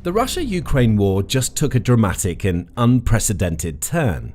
The Russia-Ukraine war just took a dramatic and unprecedented turn.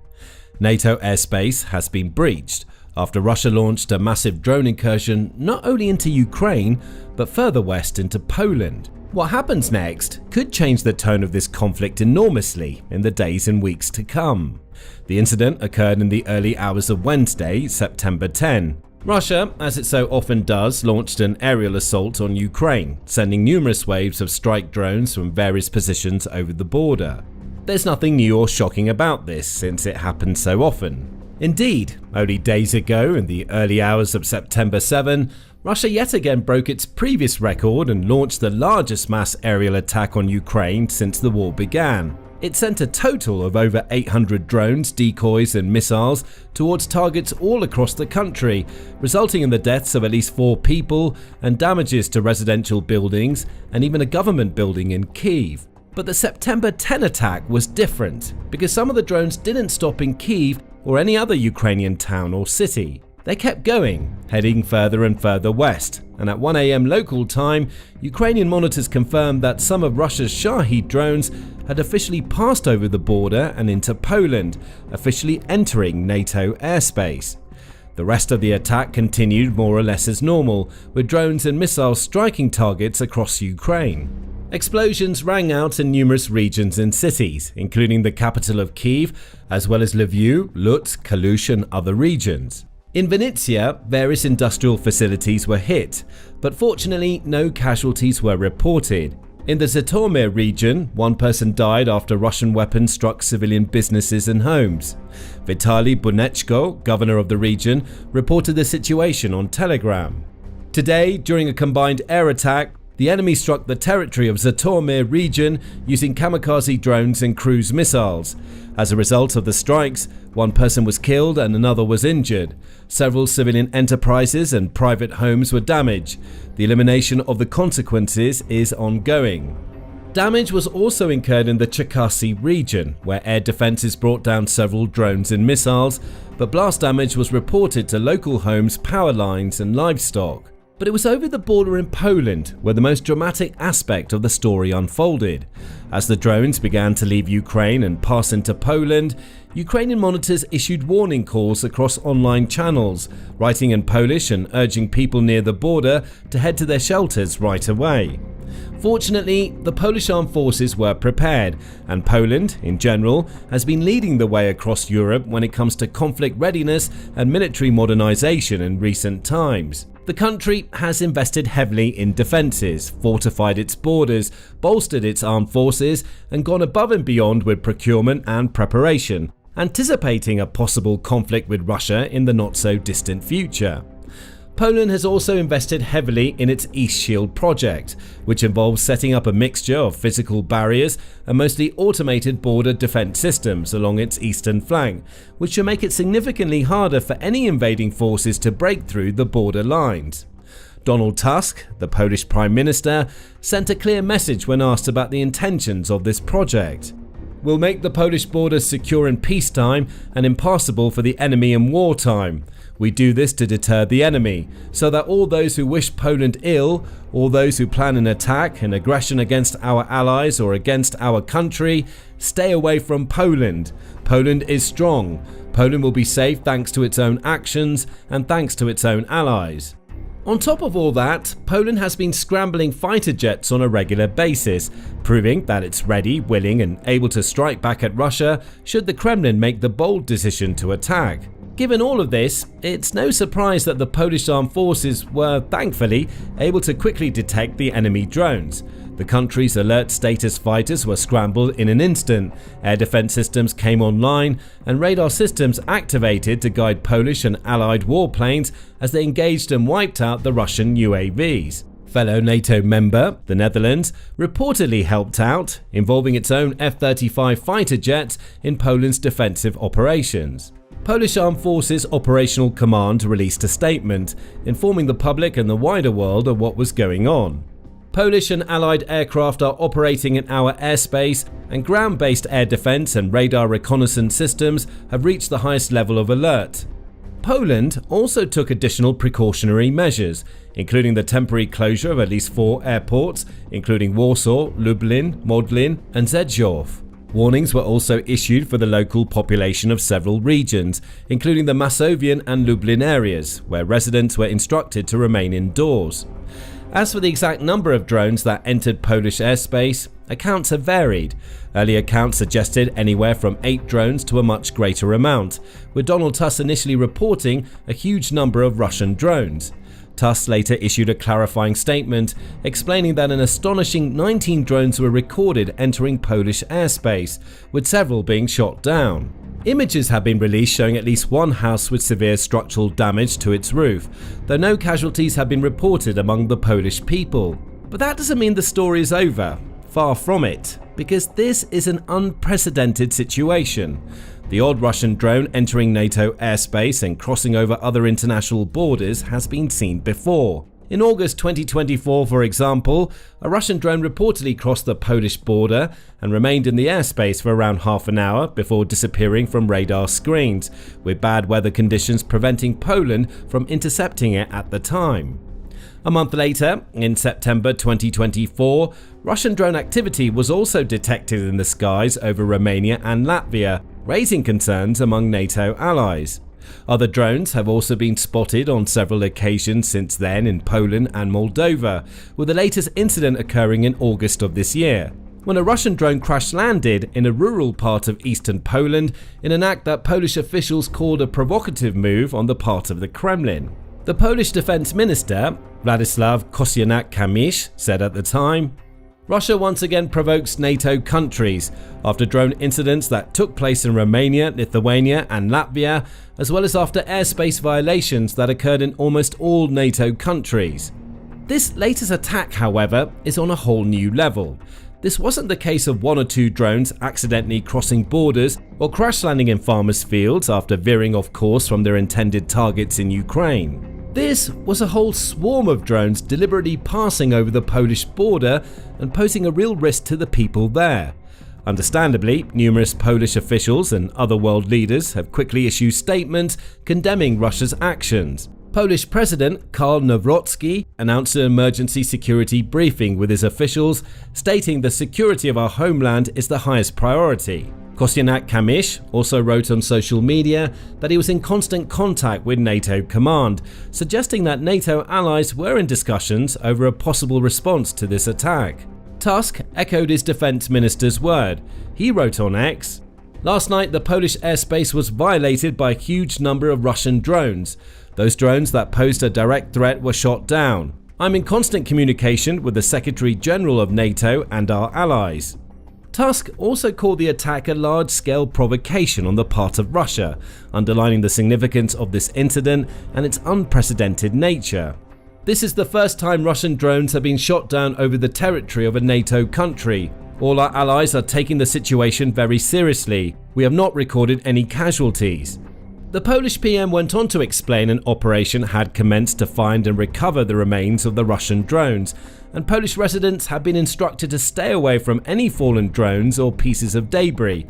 NATO airspace has been breached after Russia launched a massive drone incursion not only into Ukraine, but further west into Poland. What happens next could change the tone of this conflict enormously in the days and weeks to come. The incident occurred in the early hours of Wednesday, September 10. Russia, as it so often does, launched an aerial assault on Ukraine, sending numerous waves of strike drones from various positions over the border. There's nothing new or shocking about this, since it happens so often. Indeed, only days ago, in the early hours of September 7, Russia yet again broke its previous record and launched the largest mass aerial attack on Ukraine since the war began. It sent a total of over 800 drones, decoys and missiles towards targets all across the country, resulting in the deaths of at least 4 people and damages to residential buildings and even a government building in Kyiv. But the September 10 attack was different, because some of the drones didn't stop in Kyiv or any other Ukrainian town or city. They kept going, heading further and further west, and at 1 AM local time, Ukrainian monitors confirmed that some of Russia's Shahed drones had officially passed over the border and into Poland, officially entering NATO airspace. The rest of the attack continued more or less as normal, with drones and missiles striking targets across Ukraine. Explosions rang out in numerous regions and cities, including the capital of Kyiv, as well as Lviv, Lutsk, Kalush and other regions. In Vinnytsia, various industrial facilities were hit, but fortunately no casualties were reported. In the Zhytomyr region, 1 person died after Russian weapons struck civilian businesses and homes. Vitaly Bunechko, governor of the region, reported the situation on Telegram. Today, during a combined air attack, the enemy struck the territory of Zhytomyr region using kamikaze drones and cruise missiles. As a result of the strikes, 1 person was killed and another was injured. Several civilian enterprises and private homes were damaged. The elimination of the consequences is ongoing. Damage was also incurred in the Cherkasy region, where air defenses brought down several drones and missiles, but blast damage was reported to local homes, power lines and livestock. But it was over the border in Poland where the most dramatic aspect of the story unfolded. As the drones began to leave Ukraine and pass into Poland, Ukrainian monitors issued warning calls across online channels, writing in Polish and urging people near the border to head to their shelters right away. Fortunately, the Polish armed forces were prepared, and Poland, in general, has been leading the way across Europe when it comes to conflict readiness and military modernization in recent times. The country has invested heavily in defenses, fortified its borders, bolstered its armed forces, and gone above and beyond with procurement and preparation, anticipating a possible conflict with Russia in the not-so-distant future. Poland has also invested heavily in its East Shield project, which involves setting up a mixture of physical barriers and mostly automated border defense systems along its eastern flank, which should make it significantly harder for any invading forces to break through the border lines. Donald Tusk, the Polish Prime Minister, sent a clear message when asked about the intentions of this project. "We'll make the Polish border secure in peacetime and impassable for the enemy in wartime. We do this to deter the enemy, so that all those who wish Poland ill, all those who plan an attack, an aggression against our allies or against our country, stay away from Poland. Poland is strong. Poland will be safe thanks to its own actions and thanks to its own allies." On top of all that, Poland has been scrambling fighter jets on a regular basis, proving that it's ready, willing and able to strike back at Russia should the Kremlin make the bold decision to attack. Given all of this, it's no surprise that the Polish armed forces were, thankfully, able to quickly detect the enemy drones. The country's alert status fighters were scrambled in an instant, air defense systems came online, and radar systems activated to guide Polish and Allied warplanes as they engaged and wiped out the Russian UAVs. Fellow NATO member, the Netherlands, reportedly helped out, involving its own F-35 fighter jets in Poland's defensive operations. Polish Armed Forces Operational Command released a statement, informing the public and the wider world of what was going on. Polish and Allied aircraft are operating in our airspace, and ground-based air defense and radar reconnaissance systems have reached the highest level of alert. Poland also took additional precautionary measures, including the temporary closure of at least 4 airports, including Warsaw, Lublin, Modlin, and Rzeszów. Warnings were also issued for the local population of several regions, including the Masovian and Lublin areas, where residents were instructed to remain indoors. As for the exact number of drones that entered Polish airspace, accounts have varied. Early accounts suggested anywhere from 8 drones to a much greater amount, with Donald Tusk initially reporting a huge number of Russian drones. Tusk later issued a clarifying statement explaining that an astonishing 19 drones were recorded entering Polish airspace, with several being shot down. Images have been released showing at least one house with severe structural damage to its roof, though no casualties have been reported among the Polish people. But that doesn't mean the story is over. Far from it, because this is an unprecedented situation. The odd Russian drone entering NATO airspace and crossing over other international borders has been seen before. In August 2024, for example, a Russian drone reportedly crossed the Polish border and remained in the airspace for around half an hour before disappearing from radar screens, with bad weather conditions preventing Poland from intercepting it at the time. A month later, in September 2024, Russian drone activity was also detected in the skies over Romania and Latvia, raising concerns among NATO allies. Other drones have also been spotted on several occasions since then in Poland and Moldova, with the latest incident occurring in August of this year, when a Russian drone crash-landed in a rural part of eastern Poland in an act that Polish officials called a provocative move on the part of the Kremlin. The Polish Defense Minister, Władysław Kosiniak-Kamysz, said at the time, "Russia once again provokes NATO countries after drone incidents that took place in Romania, Lithuania and Latvia, as well as after airspace violations that occurred in almost all NATO countries." This latest attack, however, is on a whole new level. This wasn't the case of 1 or 2 drones accidentally crossing borders or crash landing in farmers' fields after veering off course from their intended targets in Ukraine. This was a whole swarm of drones deliberately passing over the Polish border and posing a real risk to the people there. Understandably, numerous Polish officials and other world leaders have quickly issued statements condemning Russia's actions. Polish President Karol Nawrocki announced an emergency security briefing with his officials, stating the security of our homeland is the highest priority. Kosiniak-Kamysz also wrote on social media that he was in constant contact with NATO command, suggesting that NATO allies were in discussions over a possible response to this attack. Tusk echoed his defense minister's word. He wrote on X, "Last night the Polish airspace was violated by a huge number of Russian drones. Those drones that posed a direct threat were shot down. I'm in constant communication with the Secretary General of NATO and our allies." Tusk also called the attack a large-scale provocation on the part of Russia, underlining the significance of this incident and its unprecedented nature. "This is the first time Russian drones have been shot down over the territory of a NATO country. All our allies are taking the situation very seriously. We have not recorded any casualties." The Polish PM went on to explain an operation had commenced to find and recover the remains of the Russian drones, and Polish residents have been instructed to stay away from any fallen drones or pieces of debris.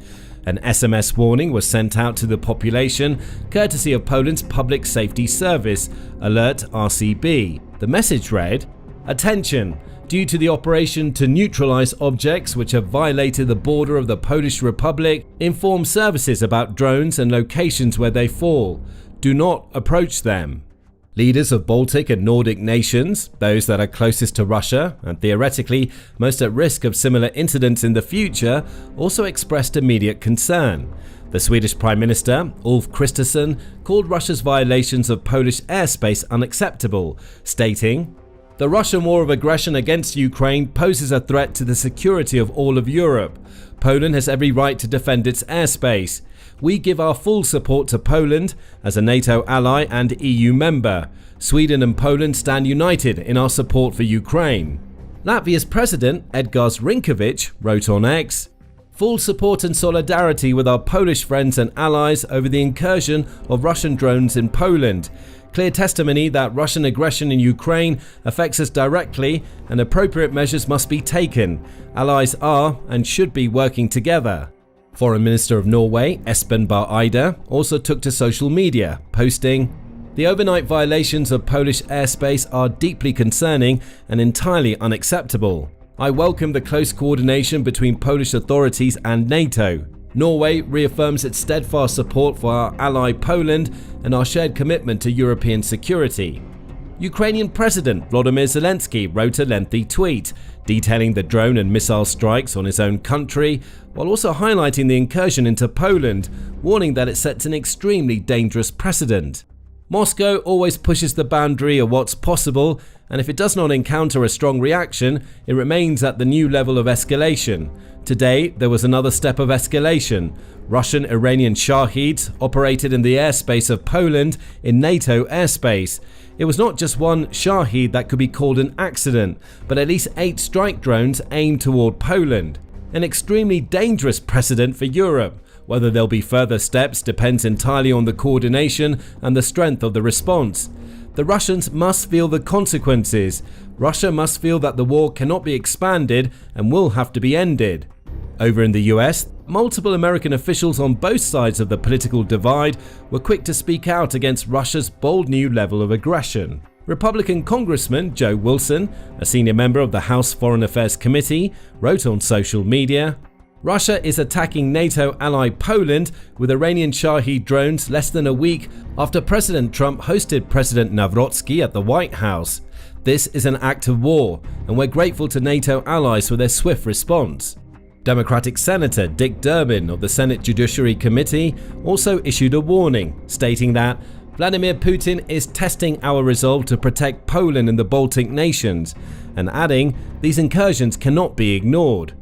An SMS warning was sent out to the population, courtesy of Poland's Public Safety Service, Alert RCB. The message read, "Attention! Due to the operation to neutralize objects which have violated the border of the Polish Republic, inform services about drones and locations where they fall. Do not approach them." Leaders of Baltic and Nordic nations, those that are closest to Russia and theoretically most at risk of similar incidents in the future, also expressed immediate concern. The Swedish Prime Minister, Ulf Kristersson, called Russia's violations of Polish airspace unacceptable, stating, "The Russian war of aggression against Ukraine poses a threat to the security of all of Europe. Poland has every right to defend its airspace. We give our full support to Poland as a NATO ally and EU member. Sweden and Poland stand united in our support for Ukraine." Latvia's President, Edgars Rinkēvičs, wrote on X, "Full support and solidarity with our Polish friends and allies over the incursion of Russian drones in Poland. Clear testimony that Russian aggression in Ukraine affects us directly and appropriate measures must be taken. Allies are and should be working together." Foreign Minister of Norway, Espen Barth Eide, also took to social media, posting, "The overnight violations of Polish airspace are deeply concerning and entirely unacceptable. I welcome the close coordination between Polish authorities and NATO. Norway reaffirms its steadfast support for our ally Poland and our shared commitment to European security." Ukrainian President Volodymyr Zelensky wrote a lengthy tweet detailing the drone and missile strikes on his own country, while also highlighting the incursion into Poland, warning that it sets an extremely dangerous precedent. Moscow always pushes the boundary of what's possible, and if it does not encounter a strong reaction, it remains at the new level of escalation. Today, there was another step of escalation. Russian Iranian Shaheds operated in the airspace of Poland in NATO airspace. It was not just one Shahed that could be called an accident, but at least 8 strike drones aimed toward Poland. An extremely dangerous precedent for Europe. Whether there'll be further steps depends entirely on the coordination and the strength of the response. The Russians must feel the consequences. Russia must feel that the war cannot be expanded and will have to be ended. Over in the US, multiple American officials on both sides of the political divide were quick to speak out against Russia's bold new level of aggression. Republican Congressman Joe Wilson, a senior member of the House Foreign Affairs Committee, wrote on social media, "Russia is attacking NATO ally Poland with Iranian Shahed drones less than a week after President Trump hosted President Nawrocki at the White House. This is an act of war, and we're grateful to NATO allies for their swift response." Democratic Senator Dick Durbin of the Senate Judiciary Committee also issued a warning, stating that Vladimir Putin is testing our resolve to protect Poland and the Baltic nations, and adding, "These incursions cannot be ignored."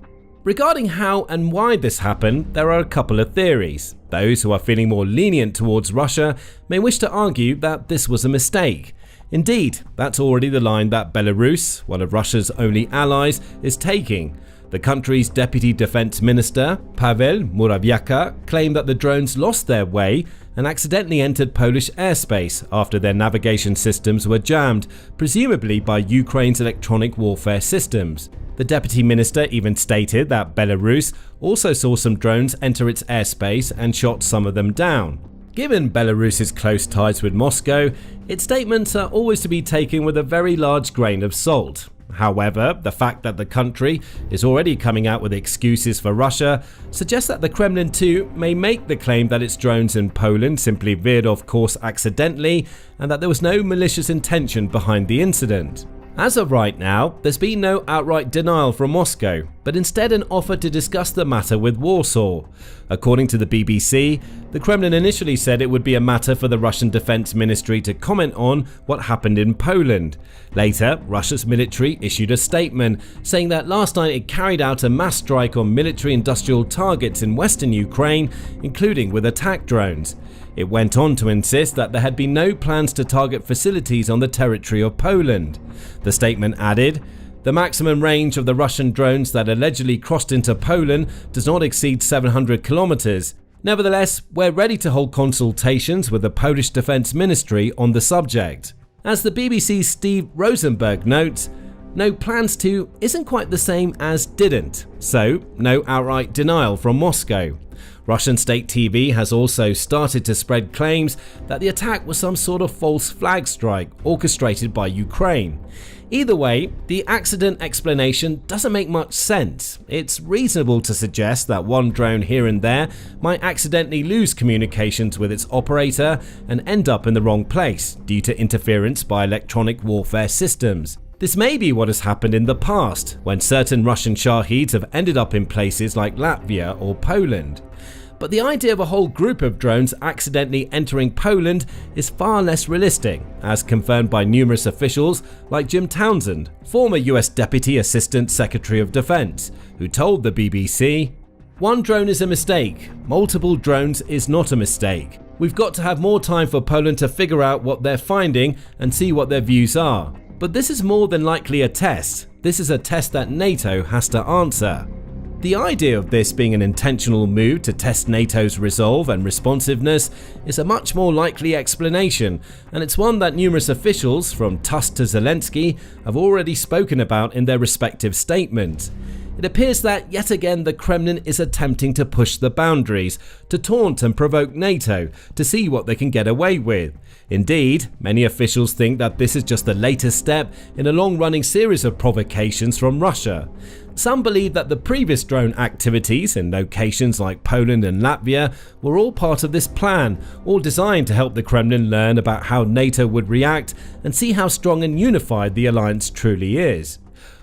Regarding how and why this happened, there are a couple of theories. Those who are feeling more lenient towards Russia may wish to argue that this was a mistake. Indeed, that's already the line that Belarus, one of Russia's only allies, is taking. The country's Deputy Defense Minister, Paweł Morawiecki, claimed that the drones lost their way and accidentally entered Polish airspace after their navigation systems were jammed, presumably by Ukraine's electronic warfare systems. The Deputy Minister even stated that Belarus also saw some drones enter its airspace and shot some of them down. Given Belarus's close ties with Moscow, its statements are always to be taken with a very large grain of salt. However, the fact that the country is already coming out with excuses for Russia suggests that the Kremlin too may make the claim that its drones in Poland simply veered off course accidentally and that there was no malicious intention behind the incident. As of right now, there's been no outright denial from Moscow, but instead an offer to discuss the matter with Warsaw. According to the BBC, the Kremlin initially said it would be a matter for the Russian Defense Ministry to comment on what happened in Poland. Later, Russia's military issued a statement saying that last night it carried out a mass strike on military industrial targets in western Ukraine, including with attack drones. It went on to insist that there had been no plans to target facilities on the territory of Poland. The statement added, "The maximum range of the Russian drones that allegedly crossed into Poland does not exceed 700 kilometers. Nevertheless, we're ready to hold consultations with the Polish Defense Ministry on the subject." As the BBC's Steve Rosenberg notes, no plans to isn't quite the same as didn't, so no outright denial from Moscow. Russian state TV has also started to spread claims that the attack was some sort of false flag strike orchestrated by Ukraine. Either way, the accident explanation doesn't make much sense. It's reasonable to suggest that one drone here and there might accidentally lose communications with its operator and end up in the wrong place due to interference by electronic warfare systems. This may be what has happened in the past, when certain Russian Shaheds have ended up in places like Latvia or Poland. But the idea of a whole group of drones accidentally entering Poland is far less realistic, as confirmed by numerous officials like Jim Townsend, former US Deputy Assistant Secretary of Defense, who told the BBC, "One drone is a mistake, multiple drones is not a mistake. We've got to have more time for Poland to figure out what they're finding and see what their views are. But this is more than likely a test. This is a test that NATO has to answer." The idea of this being an intentional move to test NATO's resolve and responsiveness is a much more likely explanation, and it's one that numerous officials, from Tusk to Zelensky, have already spoken about in their respective statements. It appears that yet again the Kremlin is attempting to push the boundaries, to taunt and provoke NATO, to see what they can get away with. Indeed, many officials think that this is just the latest step in a long-running series of provocations from Russia. Some believe that the previous drone activities in locations like Poland and Latvia were all part of this plan, all designed to help the Kremlin learn about how NATO would react and see how strong and unified the alliance truly is.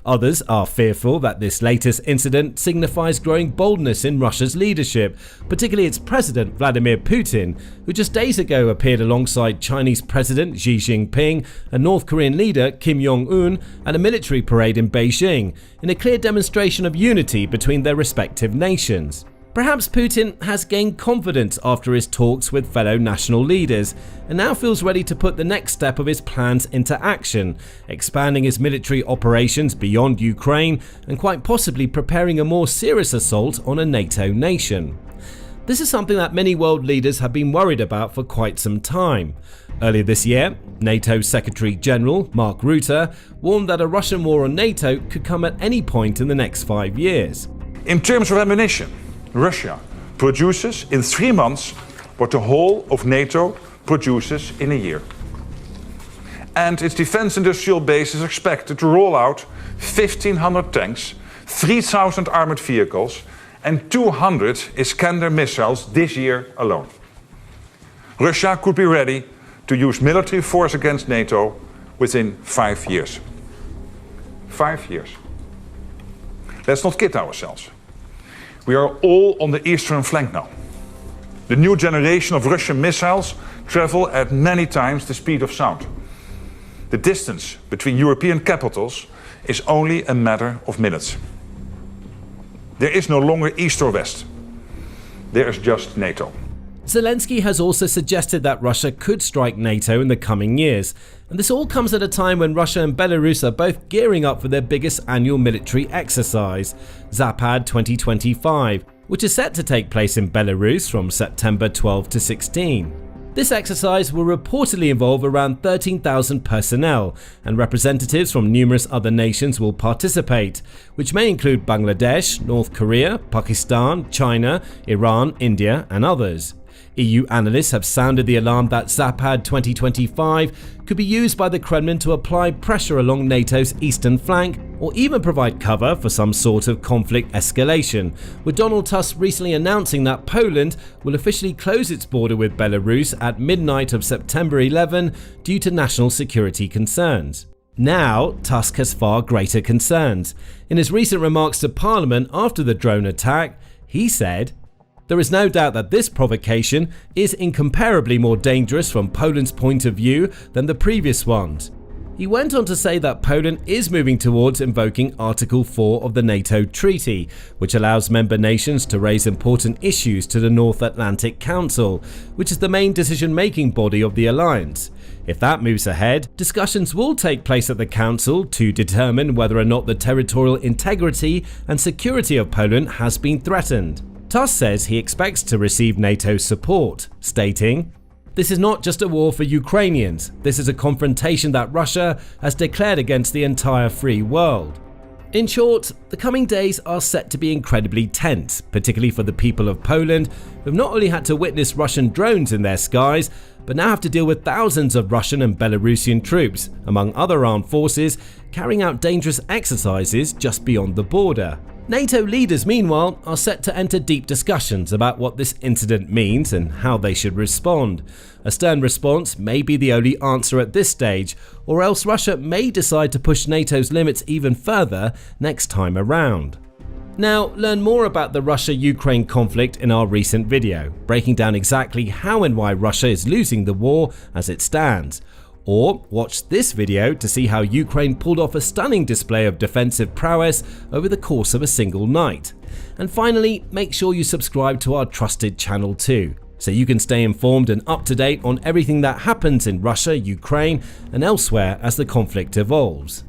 Others are fearful that this latest incident signifies growing boldness in Russia's leadership, particularly its president Vladimir Putin, who just days ago appeared alongside Chinese President Xi Jinping and North Korean leader Kim Jong-un at a military parade in Beijing, in a clear demonstration of unity between their respective nations. Perhaps Putin has gained confidence after his talks with fellow national leaders and now feels ready to put the next step of his plans into action, expanding his military operations beyond Ukraine and quite possibly preparing a more serious assault on a NATO nation. This is something that many world leaders have been worried about for quite some time. Earlier this year, NATO Secretary General Mark Rutte warned that a Russian war on NATO could come at any point in the next 5 years. In terms of ammunition, Russia produces in 3 months what the whole of NATO produces in a year. And its defense industrial base is expected to roll out 1,500 tanks, 3,000 armored vehicles and 200 Iskander missiles this year alone. Russia could be ready to use military force against NATO within 5 years. 5 years. Let's not kid ourselves. We are all on the eastern flank now. The new generation of Russian missiles travel at many times the speed of sound. The distance between European capitals is only a matter of minutes. There is no longer east or west. There is just NATO. Zelensky has also suggested that Russia could strike NATO in the coming years, and this all comes at a time when Russia and Belarus are both gearing up for their biggest annual military exercise, Zapad 2025, which is set to take place in Belarus from September 12 to 16. This exercise will reportedly involve around 13,000 personnel, and representatives from numerous other nations will participate, which may include Bangladesh, North Korea, Pakistan, China, Iran, India, and others. EU analysts have sounded the alarm that Zapad 2025 could be used by the Kremlin to apply pressure along NATO's eastern flank or even provide cover for some sort of conflict escalation, with Donald Tusk recently announcing that Poland will officially close its border with Belarus at midnight of September 11 due to national security concerns. Now, Tusk has far greater concerns. In his recent remarks to Parliament after the drone attack, he said, "There is no doubt that this provocation is incomparably more dangerous from Poland's point of view than the previous ones." He went on to say that Poland is moving towards invoking Article 4 of the NATO Treaty, which allows member nations to raise important issues to the North Atlantic Council, which is the main decision-making body of the alliance. If that moves ahead, discussions will take place at the Council to determine whether or not the territorial integrity and security of Poland has been threatened. Tusk says he expects to receive NATO's support, stating, "This is not just a war for Ukrainians, this is a confrontation that Russia has declared against the entire free world." In short, the coming days are set to be incredibly tense, particularly for the people of Poland, who have not only had to witness Russian drones in their skies, but now have to deal with thousands of Russian and Belarusian troops, among other armed forces, carrying out dangerous exercises just beyond the border. NATO leaders, meanwhile, are set to enter deep discussions about what this incident means and how they should respond. A stern response may be the only answer at this stage, or else Russia may decide to push NATO's limits even further next time around. Now, learn more about the Russia-Ukraine conflict in our recent video, breaking down exactly how and why Russia is losing the war as it stands. Or watch this video to see how Ukraine pulled off a stunning display of defensive prowess over the course of a single night. And finally, make sure you subscribe to our trusted channel too, so you can stay informed and up to date on everything that happens in Russia, Ukraine, and elsewhere as the conflict evolves.